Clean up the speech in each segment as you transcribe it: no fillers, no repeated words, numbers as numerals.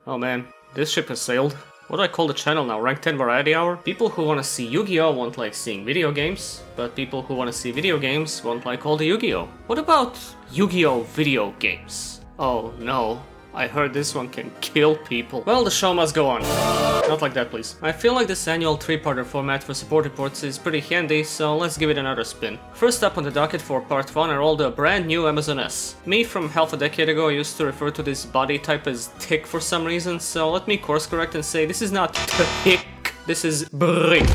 Oh man, this ship has sailed. What do I call the channel now? Rank 10 Variety Hour? People who want to see Yu-Gi-Oh! Won't like seeing video games, but people who want to see video games won't like all the Yu-Gi-Oh! What about Yu-Gi-Oh! Video games? Oh no, I heard this one can kill people. Well, the show must go on. Not like that, please. I feel like this annual 3-parter format for support reports is pretty handy, so let's give it another spin. First up on the docket for part 1 are all the brand new Amazon S. Me from half a decade ago used to refer to this body type as tick for some reason, so let me course correct and say this is not tick, this is brick.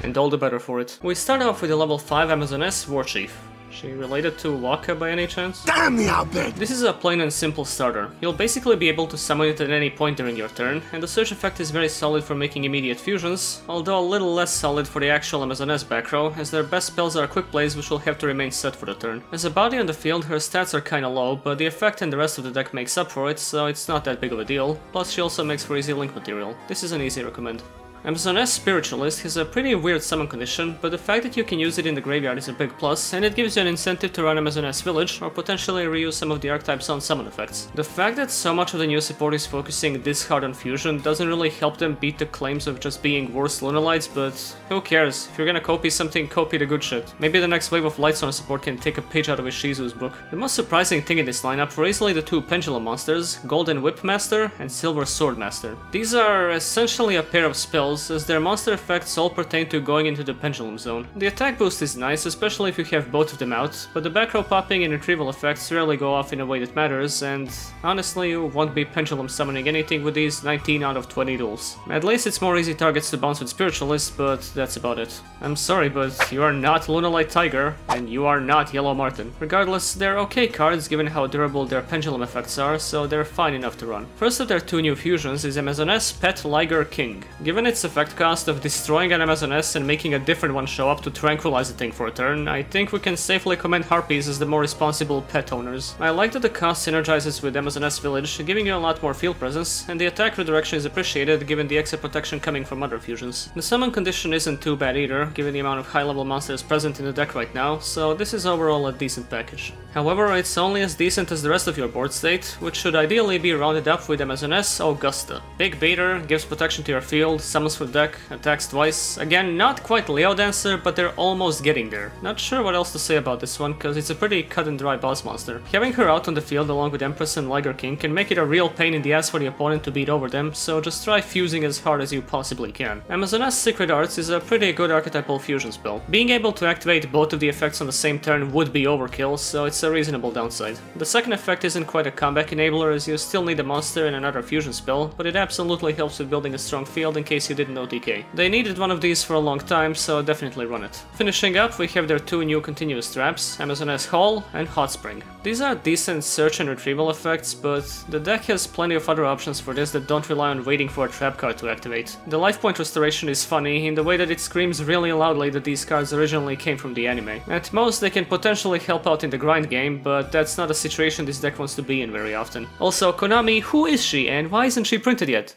And all the better for it. We start off with the level 5 Amazon S Warchief. She related to Waka by any chance? Damn the outbid! This is a plain and simple starter. You'll basically be able to summon it at any point during your turn, and the surge effect is very solid for making immediate fusions, although a little less solid for the actual Amazon S back row, as their best spells are quick plays which will have to remain set for the turn. As a body on the field, her stats are kinda low, but the effect and the rest of the deck makes up for it, so it's not that big of a deal. Plus she also makes for easy link material. This is an easy recommend. Amazon S Spiritualist has a pretty weird summon condition, but the fact that you can use it in the graveyard is a big plus, and it gives you an incentive to run Amazon S Village, or potentially reuse some of the archetype's own summon effects. The fact that so much of the new support is focusing this hard on fusion doesn't really help them beat the claims of just being worse Lunalights, but who cares? If you're gonna copy something, copy the good shit. Maybe the next wave of Lightstorm support can take a page out of Ishizu's book. The most surprising thing in this lineup were easily the two Pendulum monsters, Golden Whip Master and Silver Sword Master. These are essentially a pair of spells, as their monster effects all pertain to going into the Pendulum Zone. The attack boost is nice, especially if you have both of them out, but the back row popping and retrieval effects rarely go off in a way that matters, and honestly you won't be Pendulum summoning anything with these 19 out of 20 duels. At least it's more easy targets to bounce with Spiritualist, but that's about it. I'm sorry, but you are not Lunalight Tiger, and you are not Yellow Martin. Regardless, they're okay cards given how durable their Pendulum effects are, so they're fine enough to run. First of their two new fusions is Amazon S Pet Liger King. Given its effect cost of destroying an Amazon S and making a different one show up to tranquilize the thing for a turn, I think we can safely commend Harpies as the more responsible pet owners. I like that the cost synergizes with Amazon S Village, giving you a lot more field presence, and the attack redirection is appreciated given the extra protection coming from other fusions. The summon condition isn't too bad either, given the amount of high-level monsters present in the deck right now, so this is overall a decent package. However, it's only as decent as the rest of your board state, which should ideally be rounded up with Amazon S Augusta. Big beater, gives protection to your field, summons for deck, attacks twice. Again, not quite Leo Dancer, but they're almost getting there. Not sure what else to say about this one, cause it's a pretty cut and dry boss monster. Having her out on the field along with Empress and Liger King can make it a real pain in the ass for the opponent to beat over them, so just try fusing as hard as you possibly can. Amazon S Secret Arts is a pretty good archetypal fusion spell. Being able to activate both of the effects on the same turn would be overkill, so it's a reasonable downside. The second effect isn't quite a comeback enabler, as you still need a monster and another fusion spell, but it absolutely helps with building a strong field in case you didn't know DK. They needed one of these for a long time, so definitely run it. Finishing up, we have their two new continuous traps, Amazon S Hall and Hot Spring. These are decent search and retrieval effects, but the deck has plenty of other options for this that don't rely on waiting for a trap card to activate. The life point restoration is funny in the way that it screams really loudly that these cards originally came from the anime. At most, they can potentially help out in the grind game, but that's not a situation this deck wants to be in very often. Also, Konami, who is she and why isn't she printed yet?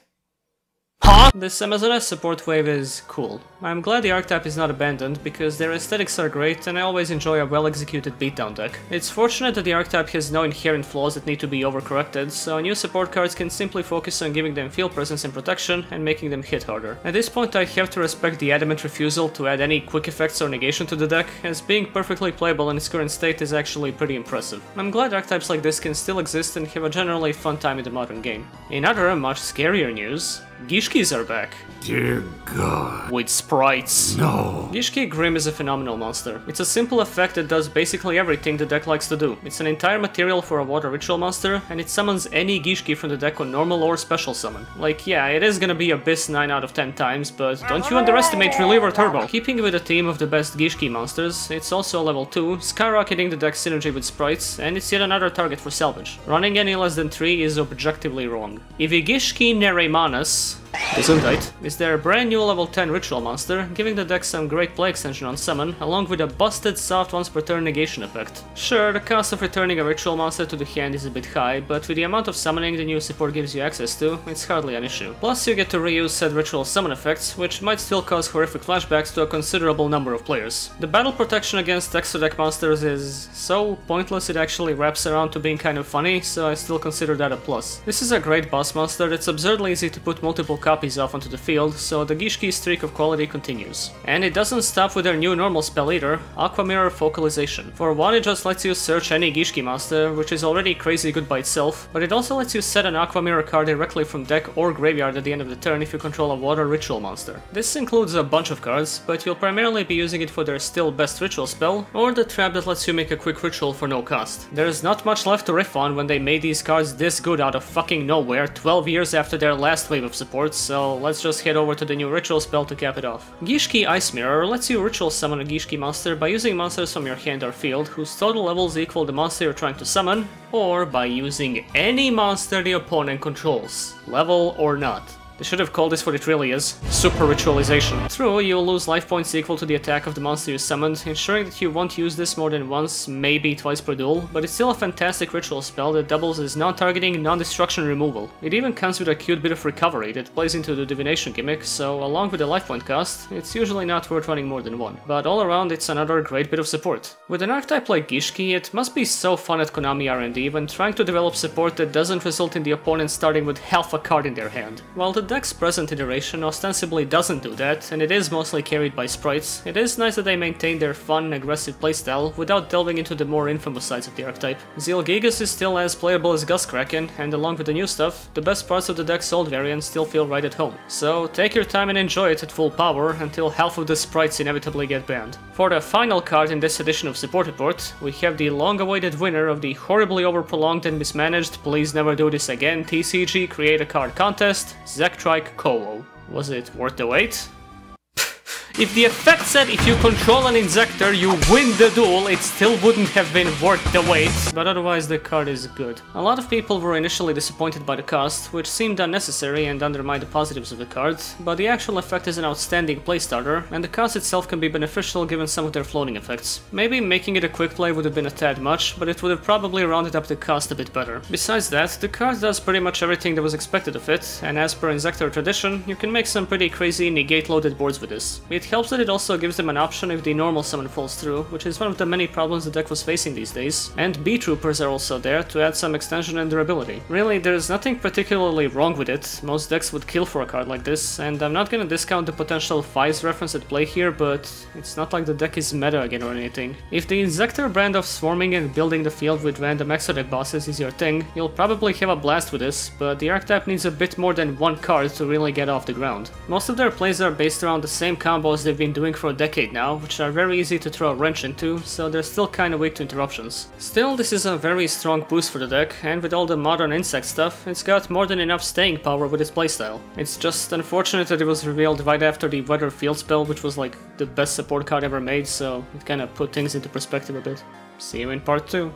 Huh? This Amazon S support wave is cool. I'm glad the archetype is not abandoned, because their aesthetics are great and I always enjoy a well-executed beatdown deck. It's fortunate that the archetype has no inherent flaws that need to be overcorrected, so new support cards can simply focus on giving them field presence and protection and making them hit harder. At this point I have to respect the adamant refusal to add any quick effects or negation to the deck, as being perfectly playable in its current state is actually pretty impressive. I'm glad archetypes like this can still exist and have a generally fun time in the modern game. In other, much scarier news, Gishkis are back. Dear God. With sprites. No. Gishki Grim is a phenomenal monster. It's a simple effect that does basically everything the deck likes to do. It's an entire material for a water ritual monster, and it summons any Gishki from the deck on normal or special summon. Like, yeah, it is gonna be Abyss 9 out of 10 times, but don't you underestimate Reliever Turbo. Keeping with a theme of the best Gishki monsters, it's also level 2, skyrocketing the deck's synergy with sprites, and it's yet another target for salvage. Running any less than 3 is objectively wrong. Ivigishki Neremanas Gesundheit is their brand new level 10 ritual monster, giving the deck some great play extension on summon, along with a busted soft once per turn negation effect. Sure, the cost of returning a ritual monster to the hand is a bit high, but with the amount of summoning the new support gives you access to, it's hardly an issue. Plus you get to reuse said ritual summon effects, which might still cause horrific flashbacks to a considerable number of players. The battle protection against extra deck monsters is so pointless it actually wraps around to being kind of funny, so I still consider that a plus. This is a great boss monster that's absurdly easy to put multiple copies off onto the field, so the Gishki streak of quality continues. And it doesn't stop with their new normal spell either, Aqua Mirror Focalization. For one, it just lets you search any Gishki monster, which is already crazy good by itself, but it also lets you set an Aqua Mirror card directly from deck or graveyard at the end of the turn if you control a water ritual monster. This includes a bunch of cards, but you'll primarily be using it for their still best ritual spell, or the trap that lets you make a quick ritual for no cost. There's not much left to riff on when they made these cards this good out of fucking nowhere 12 years after their last wave of support, so let's just head over to the new ritual spell to cap it off. Gishki Ice Mirror lets you ritual summon a Gishki monster by using monsters from your hand or field whose total levels equal the monster you're trying to summon, or by using any monster the opponent controls, level or not. They should have called this what it really is, super ritualization. True, you'll lose life points equal to the attack of the monster you summoned, ensuring that you won't use this more than once, maybe twice per duel, but it's still a fantastic ritual spell that doubles as non-targeting, non-destruction removal. It even comes with a cute bit of recovery that plays into the divination gimmick, so along with the life point cost, it's usually not worth running more than one. But all around, it's another great bit of support. With an archetype like Gishki, it must be so fun at Konami R&D when trying to develop support that doesn't result in the opponent starting with half a card in their hand. While the deck's present iteration ostensibly doesn't do that, and it is mostly carried by sprites, it is nice that they maintain their fun, aggressive playstyle without delving into the more infamous sides of the archetype. Zealgigas is still as playable as Guskraken, and along with the new stuff, the best parts of the deck's old variants still feel right at home. So take your time and enjoy it at full power until half of the sprites inevitably get banned. For the final card in this edition of Support Report, we have the long-awaited winner of the horribly overprolonged and mismanaged Please Never Do This Again TCG Create a Card Contest, Zektrike Kowo. Was it worth the wait? If the effect said if you control an Inzektor you win the duel, it still wouldn't have been worth the wait, but otherwise the card is good. A lot of people were initially disappointed by the cost, which seemed unnecessary and undermined the positives of the card, but the actual effect is an outstanding playstarter, and the cost itself can be beneficial given some of their floating effects. Maybe making it a quick play would have been a tad much, but it would have probably rounded up the cost a bit better. Besides that, the card does pretty much everything that was expected of it, and as per Inzektor tradition, you can make some pretty crazy negate-loaded boards with this. It helps that it also gives them an option if the normal summon falls through, which is one of the many problems the deck was facing these days, and B-Troopers are also there to add some extension and durability. Really, there's nothing particularly wrong with it, most decks would kill for a card like this, and I'm not gonna discount the potential Fives reference at play here, but it's not like the deck is meta again or anything. If the Inzektor brand of swarming and building the field with random extra deck bosses is your thing, you'll probably have a blast with this, but the archetype needs a bit more than one card to really get off the ground. Most of their plays are based around the same combos they've been doing for a decade now, which are very easy to throw a wrench into, so they're still kinda weak to interruptions. Still, this is a very strong boost for the deck, and with all the modern insect stuff, it's got more than enough staying power with its playstyle. It's just unfortunate that it was revealed right after the Weather Field spell, which was like the best support card ever made, so it kinda put things into perspective a bit. See you in part 2.